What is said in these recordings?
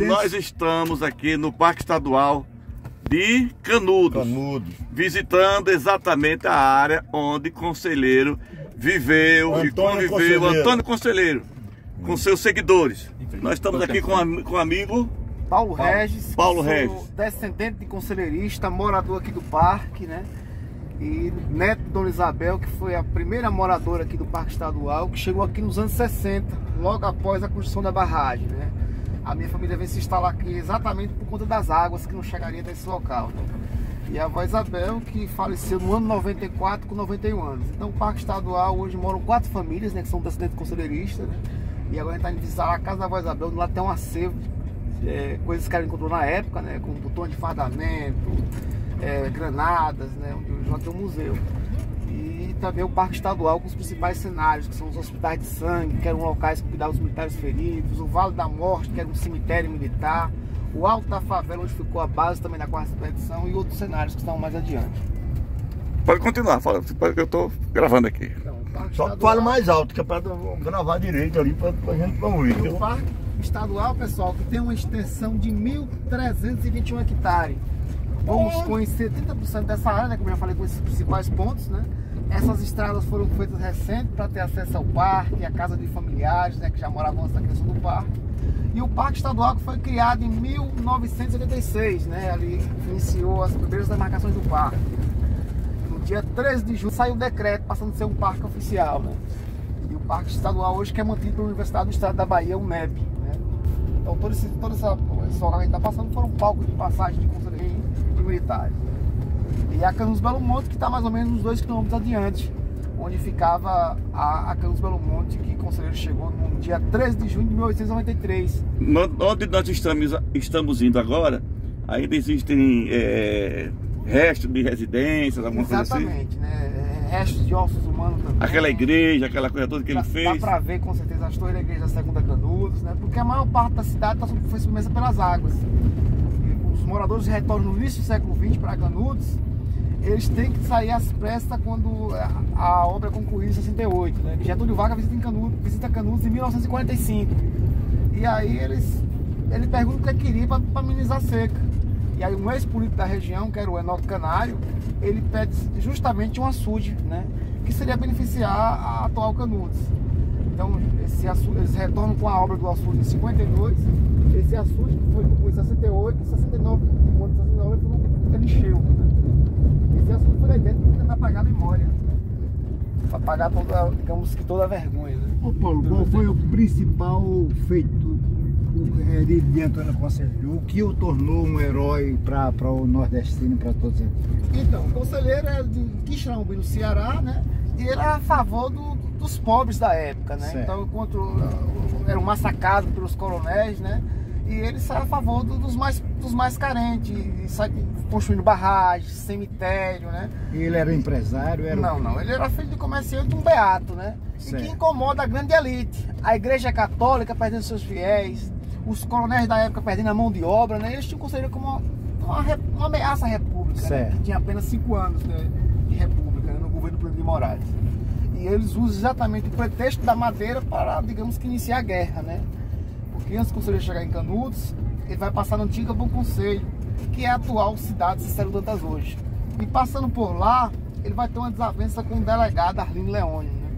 Nós estamos aqui no Parque Estadual de Canudos, visitando exatamente a área onde Conselheiro viveu e conviveu, Antônio Conselheiro, com seus seguidores. Nós estamos aqui com o amigo Paulo Regis, descendente de conselheirista, morador aqui do parque, né? E neto de Dona Isabel, que foi a primeira moradora aqui do Parque Estadual, que chegou aqui nos anos 60, logo após a construção da barragem, né? A minha família veio se instalar aqui exatamente por conta das águas que não chegariam nesse local, né? E a avó Isabel, que faleceu no ano 94 com 91 anos. Então o Parque Estadual hoje moram 4 famílias, né, que são descendentes conselheiristas, né? E agora a gente está indo visitar a casa da avó Isabel, lá tem um acervo, coisas que ela encontrou na época, né, como botões de fardamento, granadas, né, onde lá tem um museu. E também o Parque Estadual com os principais cenários, que são os hospitais de sangue, que eram locais que cuidavam dos militares feridos, o Vale da Morte, que era um cemitério militar, o Alto da Favela, onde ficou a base também da 4ª expedição, e outros cenários que estão mais adiante. Pode continuar, fala, eu estou gravando aqui. Então, só fala mais alto, que é para gravar direito ali, para a gente não ouvir. O Parque Estadual, pessoal, que tem uma extensão de 1.321 hectares. Vamos conhecer 30% dessa área, né, como eu já falei, com esses principais pontos, né? Essas estradas foram feitas recentes para ter acesso ao parque, a casa de familiares, né, que já moravam antes da criação do parque. E o Parque Estadual, que foi criado em 1986, né? Ali iniciou as primeiras demarcações do parque. No dia 13 de julho saiu o decreto passando a ser um parque oficial, né? E o Parque Estadual hoje que é mantido pela Universidade do Estado da Bahia, o UNEB, né? Então todo esse local que a gente está passando foram palcos de passagem de conselheiros e militares. E a Canudos Belo Monte, que está mais ou menos uns 2 quilômetros adiante, onde ficava a Canudos Belo Monte, que o conselheiro chegou no dia 13 de junho de 1893. Onde nós estamos indo agora, ainda existem restos de residências, alguma coisa assim? Exatamente, né? Restos de ossos humanos também. Aquela igreja, aquela coisa toda que ele fez. Dá para ver com certeza as torres da igreja da 2ª Canudos, né? Porque a maior parte da cidade foi submersa pelas águas. E os moradores retornam no início do século XX para Canudos. Eles têm que sair às pressas quando a obra é concluída em 68, né? Getúlio Vargas visita Canudos em 1945. E aí ele pergunta o que queria para amenizar a seca. E aí um ex-político da região, que era o Enoque Canário, ele pede justamente um açude, né? Que seria beneficiar a atual Canudos. Então eles retornam com a obra do açude em 52. Esse açude que foi concluído em 68, em 69, no ano de 69 ele encheu, né? Esse assunto foi dentro para tentar pagar a memória, né? Para pagar toda, digamos que toda a vergonha, né? Ô Paulo, qual foi o principal feito de Antônio Conselheiro? O que o tornou um herói para o nordestino, para todos eles? Então, o conselheiro é de Quixeramobim, no Ceará, né? E ele era a favor dos pobres da época, né? Certo. Então, enquanto eram massacrados pelos coronéis, né? E ele saiu a favor dos mais carentes, construindo barragens, cemitério, né? E ele era empresário? Não, ele era filho de comerciante, um beato, né? Certo. E que incomoda a grande elite. A igreja católica perdendo seus fiéis, os coronéis da época perdendo a mão de obra, né? Eles tinham considerado como uma ameaça à república, né? Que tinha apenas 5 anos, né, de república, né, no governo Plínio de Moraes. E eles usam exatamente o pretexto da madeira para, digamos que, iniciar a guerra, né? Porque antes do conselheiro chegar em Canudos, ele vai passar na antiga Bom Conselho, que é a atual cidade de Cicero Dantas hoje. E passando por lá, ele vai ter uma desavença com o delegado Arlindo Leone, né?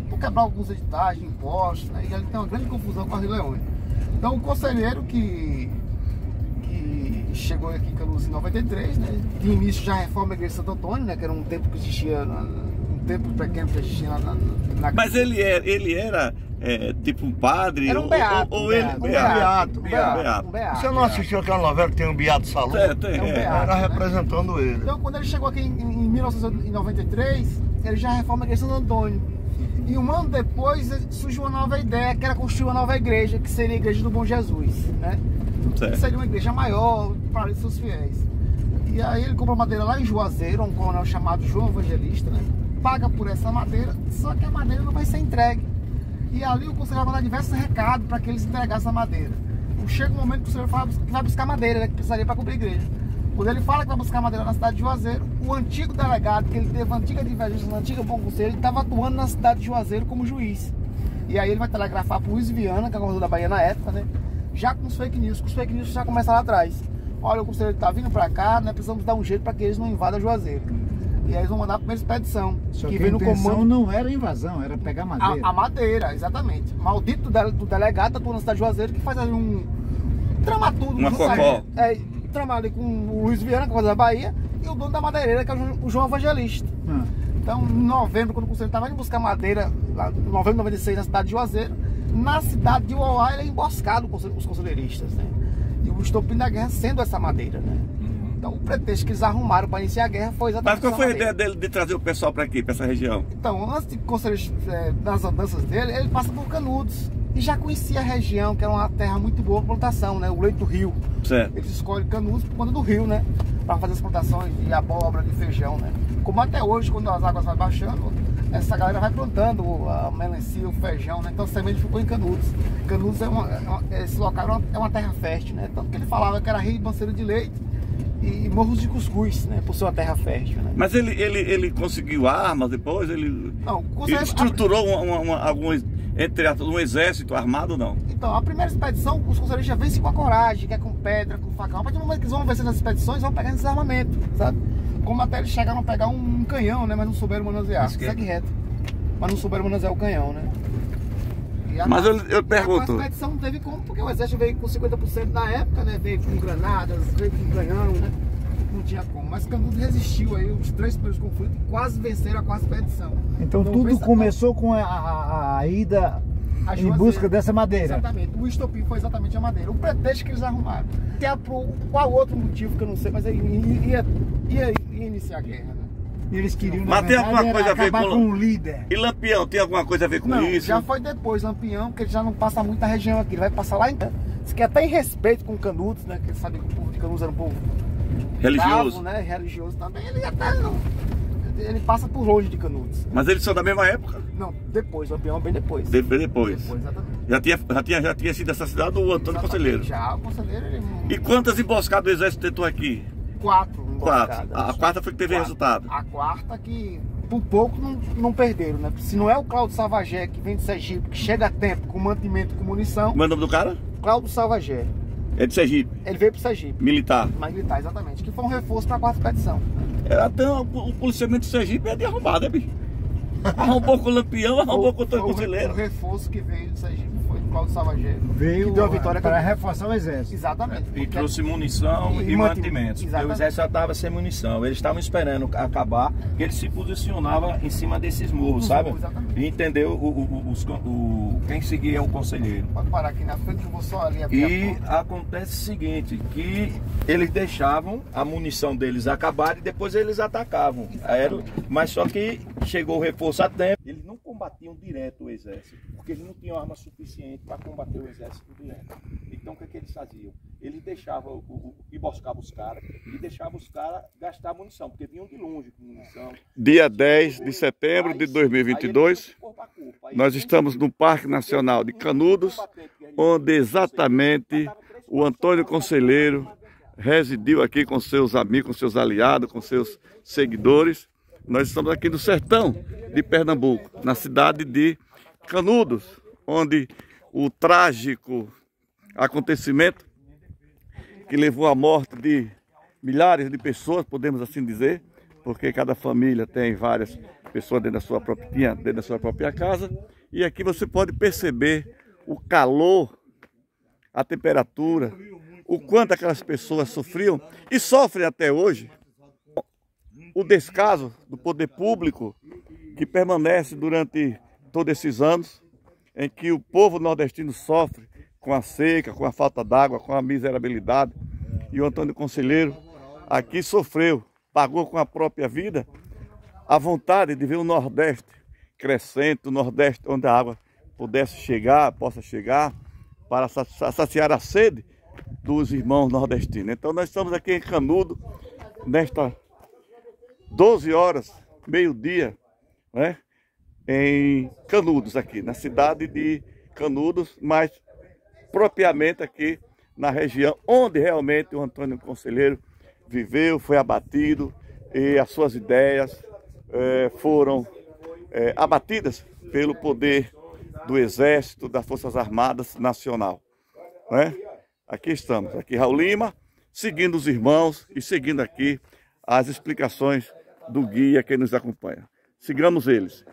Por quebrar alguns editais de impostos, né? E ele tem uma grande confusão com Arlindo Leone. Então o conselheiro que chegou aqui em Canudos em 93, né? De início já reforma a igreja de Santo Antônio, né? Que era um templo que existia, um templo pequeno que existia na... Mas ele era tipo um padre? Era um beato. Ou ele... Um beato. Você não assistiu aquela novela que tem um Beato Salom? Era representando ele. Então quando ele chegou aqui em 1993, ele já reforma a igreja de Santo Antônio. E um ano depois surgiu uma nova ideia, que era construir uma nova igreja, que seria a Igreja do Bom Jesus, né? Que seria uma igreja maior para seus fiéis. E aí ele comprou madeira lá em Juazeiro, um coronel chamado João Evangelista, né? Paga por essa madeira, só que a madeira não vai ser entregue. E ali o conselheiro vai mandar diversos recados para que eles entregassem a madeira. Chega um momento que o conselheiro fala que vai buscar madeira, né? Que precisaria para cobrir a igreja. Quando ele fala que vai buscar madeira na cidade de Juazeiro, o antigo delegado, que ele teve uma antiga divergência na antiga Bom Conselho, ele estava atuando na cidade de Juazeiro como juiz. E aí ele vai telegrafar para o Luiz Viana, que é o governador da Bahia na época, né? já com os fake news, já começam lá atrás. Olha, o conselheiro está vindo para cá, nós precisamos dar um jeito para que eles não invadam Juazeiro. E aí eles vão mandar a primeira expedição. Só que vem no comando não era invasão, era pegar madeira. A madeira, exatamente. Maldito do delegado atuando na cidade de Juazeiro, que faz ali trama tudo. Uma cocó. Trama ali com o Luiz Viana, que faz da Bahia, e o dono da madeireira, que é o João Evangelista. Então, em novembro, quando o conselheiro estava indo buscar madeira, lá, em novembro de 96, na cidade de Juazeiro, na cidade de Uauá, ele é emboscado com os conselheiristas, né? E o estopim da guerra sendo essa madeira, né? Então, o pretexto que eles arrumaram para iniciar a guerra foi exatamente. Mas qual foi a ideia dele de trazer o pessoal para aqui, para essa região? Então, antes de conselheiros, nas andanças dele, ele passa por Canudos e já conhecia a região, que era uma terra muito boa para plantação, né? O leito do rio. Certo. Eles escolhem Canudos por conta do rio, né? Para fazer as plantações de abóbora, de feijão, né? Como até hoje, quando as águas vão baixando, essa galera vai plantando a melancia, o feijão, né? Então a semente ficou em Canudos. Canudos esse local é uma terra fértil, né? Tanto que ele falava que era Ribanceira de Leite e Morros de Cuscuz, né? Por ser uma terra fértil, né? Mas ele conseguiu armas depois? Ele estruturou um exército armado, não? Então, a primeira expedição, os conselheiros vencem com a coragem, que é com pedra, com facão. A partir do momento que eles vão vencer nas expedições, vão pegar esses armamentos, sabe? Como até eles chegaram a pegar um canhão, né? Mas não souberam manusear. Segue reto. Mas não souberam manusear o canhão, né? Mas eu pergunto... A expedição não teve como, porque o exército veio com 50% na época, né? Veio com granadas, veio com canhão, né? Não tinha como. Mas Canudos resistiu aí, os 3 primeiros conflitos, e quase venceram a quarta expedição. Então tudo começou com a ida em busca dessa madeira. Exatamente. O estopim foi exatamente a madeira. O pretexto que eles arrumaram. Qual outro motivo que eu não sei, mas ia iniciar a guerra, né? Eles queriam, mas tem alguma coisa a ver com o líder. E Lampião, tem alguma coisa a ver com isso? Já foi depois, Lampião, porque ele já não passa muita região aqui. Ele vai passar lá em... Isso que até em respeito com Canudos, né? Que ele sabe que o povo de Canudos era um povo religioso, né? Religioso também. Ele até não... Ele passa por longe de Canudos. Mas eles são da mesma época? Não, depois, Lampião bem depois. Depois, exatamente. Já tinha sido assassinado o Antônio Conselheiro. Já, o Conselheiro... E quantas emboscadas o exército tentou aqui? 4 emboscadas. A quarta foi que teve resultado. A quarta que por pouco não perderam, né? Se não é o Cláudio Salvagé que vem de Sergipe, que chega a tempo com mantimento, com munição. Como é o nome do cara? Cláudio Salvagé. É de Sergipe? Ele veio pro Sergipe. Militar? Militar, exatamente. Que foi um reforço para a quarta expedição. Até o policiamento de Sergipe é de arrombado, né, bicho? Arrombou com o Lampião, arrombou com o Antônio Conselheiro. O reforço que veio de Sergipe foi do Cláudio Salvagé. Veio que deu a vitória para reforçar o exército. Exatamente. E trouxe munição e mantimentos. Porque o exército já estava sem munição. Eles estavam esperando acabar, que ele se posicionava em cima desses morros, sabe? E entendeu quem seguia o conselheiro. Pode parar aqui na frente que eu vou só ali abrir. E acontece o seguinte, que eles deixavam a munição deles acabar e depois eles atacavam. Mas só que chegou o reforço a tempo. Eles não combatiam direto o exército, porque eles não tinham arma suficiente para combater o exército direto. Então o que eles faziam? Eles deixavam, emboscavam os caras e deixavam os caras gastar munição, porque vinham de longe com munição. Dia 10 de setembro de 2022, nós estamos no Parque Nacional de Canudos, onde exatamente o Antônio Conselheiro residiu aqui com seus amigos, com seus aliados, com seus seguidores. Nós estamos aqui no sertão de Pernambuco, na cidade de Canudos, onde o trágico acontecimento que levou à morte de milhares de pessoas, podemos assim dizer, porque cada família tem várias pessoas dentro da sua própria casa. E aqui você pode perceber o calor, a temperatura, o quanto aquelas pessoas sofriam e sofrem até hoje. O descaso do poder público que permanece durante todos esses anos, em que o povo nordestino sofre com a seca, com a falta d'água, com a miserabilidade. E o Antônio Conselheiro aqui sofreu, pagou com a própria vida a vontade de ver o Nordeste crescente, o Nordeste onde a água possa chegar para saciar a sede dos irmãos nordestinos. Então nós estamos aqui em Canudos, nesta 12 horas, meio-dia, né? Em Canudos aqui, na cidade de Canudos, mas propriamente aqui na região onde realmente o Antônio Conselheiro viveu, foi abatido e as suas ideias foram abatidas pelo poder do Exército, das Forças Armadas Nacional, né? aqui estamos. Aqui Raul Lima, seguindo os irmãos e seguindo aqui as explicações do guia que nos acompanha. Sigamos eles.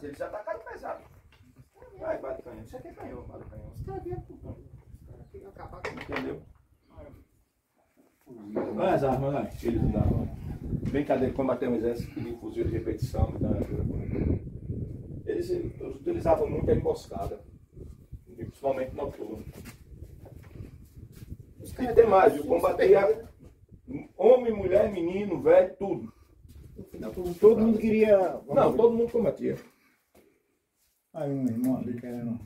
Eles já atacaram pesado. Vai, bate canhão. Isso aqui é canhão, bate canhão. Entendeu? Olha as armas lá que eles usavam. Brincadeira de combater um exército de fuzil de repetição. Eles utilizavam muito a emboscada, principalmente noturno. E tem mais, viu? Combatia homem, mulher, menino, velho, tudo. Todo mundo queria... Não, todo mundo combatia. Aí um irmão ali querendo...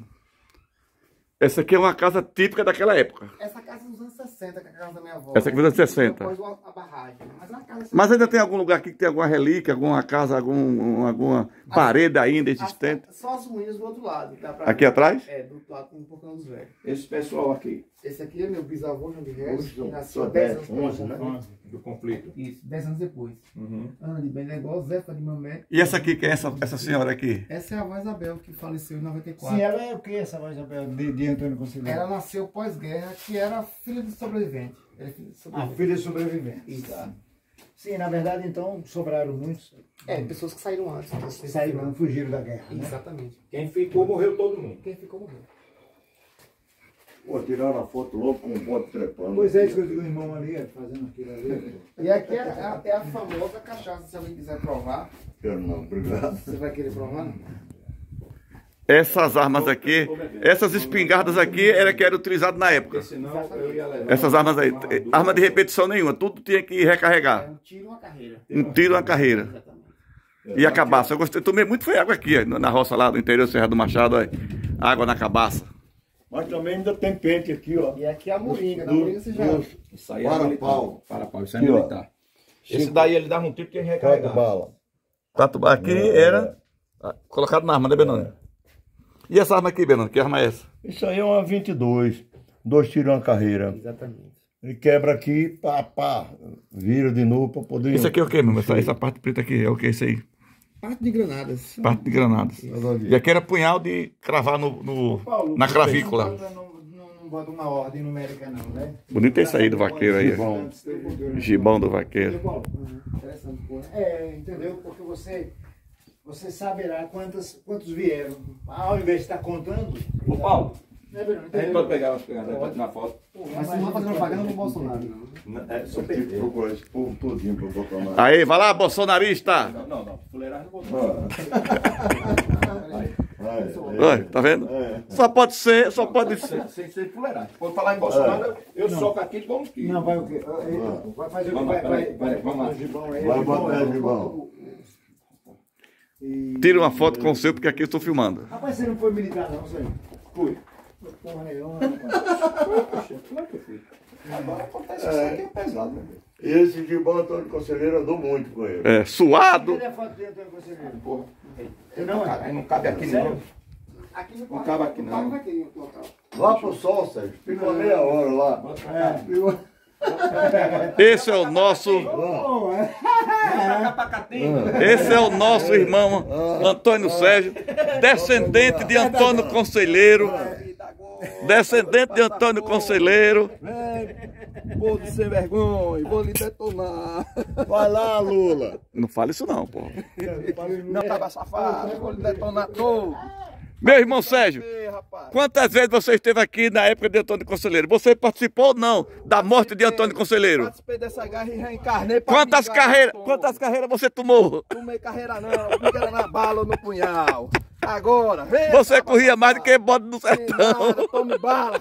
Essa aqui é uma casa típica daquela época. Essa casa é dos anos 60, que é a casa da minha avó. Essa aqui é dos anos 60. Depois a barragem. Mas, é uma casa Mas ainda tem algum lugar aqui que tem alguma relíquia, alguma casa, alguma parede ainda existente? Só as ruínas do outro lado. Aqui atrás? É, do outro lado com um Porcão dos Velhos. Esse pessoal aqui. Esse aqui é meu bisavô, João de Reis, que nasceu só 10 anos 11, depois. né? Do conflito. Isso, 10 anos depois. Uhum. Ana de Benegó, Zefa de Mamé. E essa aqui, quem é essa senhora aqui? Essa é a avó Isabel, que faleceu em 94. Sim, ela é o que essa voz de Antônio Conselheiro? Ela nasceu pós-guerra, que era filha de sobrevivente. Era filha de A sobrevivente. filha de sobrevivente. Isso. Tá. Sim, na verdade, então, sobraram muitos. É, pessoas que saíram antes. Saíram, fugiram da guerra. Né? Exatamente. Quem ficou, morreu todo mundo. Quem ficou morreu. Pô, tiraram a foto logo com o bote trepando. Pois é, isso que eu digo, o irmão ali, fazendo aquilo ali. E aqui é a famosa cachaça, se alguém quiser provar. Quero não, obrigado. Você vai querer provar? Não? Essas armas aqui, essas espingardas aqui era que era utilizado na época. Porque senão eu ia levar. Essas armas aí, arma de repetição nenhuma, tudo tinha que É recarregar. um tiro e uma carreira. Um tiro, uma carreira. Exatamente. E a cabaça, eu gostei, tomei muito foi água aqui, ó, na roça lá do interior do Serra do Machado, ó, água na cabaça. Mas também ainda tem pente aqui, ó. E aqui é a moringa. Na moringa você já... Isso aí é Para militar. pau. Para pau, isso é Aqui, ó. militar. Esse daí ele dava um tiro que ia Quatro recarregar. balas. Aqui era colocado na arma, né, Benoni? E essa arma aqui, Benoni, que arma é essa? Isso aí é uma 22. 2 tiros uma carreira. Exatamente. Ele quebra aqui, pá, vira de novo para poder... Isso aqui é o que, meu? Essa parte preta aqui, é o que isso aí? Parte de granadas. Parte de granadas. E aqui era punhal de cravar na clavícula. Não bota uma ordem numérica não, né? Bonito esse aí do vaqueiro aí. Gibão do vaqueiro. Interessante, pô. Entendeu? Porque você saberá quantos vieram. Ao invés de estar contando... Ô Paulo, Né, Bruno? a gente pode pegar na foto. Mas você não vai fazer propaganda pro Bolsonaro, não. É, só Tem que perder. procurar esse povo todinho para botar na... Aí, vai lá, bolsonarista! Não. Fuleiragem não botou. Olha, tá vendo? Só pode ser. Sem ser fuleiragem. Quando falar em Bolsonaro, eu soco aqui de bom tiro. Não, vai o quê? Vai fazer o quê? Vai vamos lá. o gibão aí. Vai botar o gibão. Tira uma foto com o seu, porque aqui eu estou filmando. Rapaz, você não foi militar não, senhor? Fui. Porra nenhuma, rapaz. Claro que eu fui. Agora acontece que isso aqui é pesado, meu Deus. E esse gibão Antônio Conselheiro andou muito com ele. É, suado. Cadê a foto dele, Antônio Conselheiro? Porra. Não, Aí não cabe aqui não. Aqui no Não cabe aqui, não. carro vai ter no local. Lá pro sol, Sérgio. Ficou meia hora lá. Esse é o nosso. Esse é o nosso irmão Antônio Sérgio, descendente de Antônio Conselheiro. Descendente de Antônio Conselheiro. Vou sem vergonha, vou lhe detonar. Vai lá, Lula. Não fala isso não, pô. Não tava safado, vou lhe detonar todo. Meu irmão Sérgio, Ei, rapaz. quantas vezes você esteve aqui na época de Antônio Conselheiro? Você participou ou não da morte de Antônio Conselheiro? Participei dessa guerra e reencarnei pra Quantas vingar, quantas carreiras você tomou? Tomei carreira não, fica na bala ou no punhal. Agora, vem. Você corria mais do que bode no sertão. Nada, tome bala.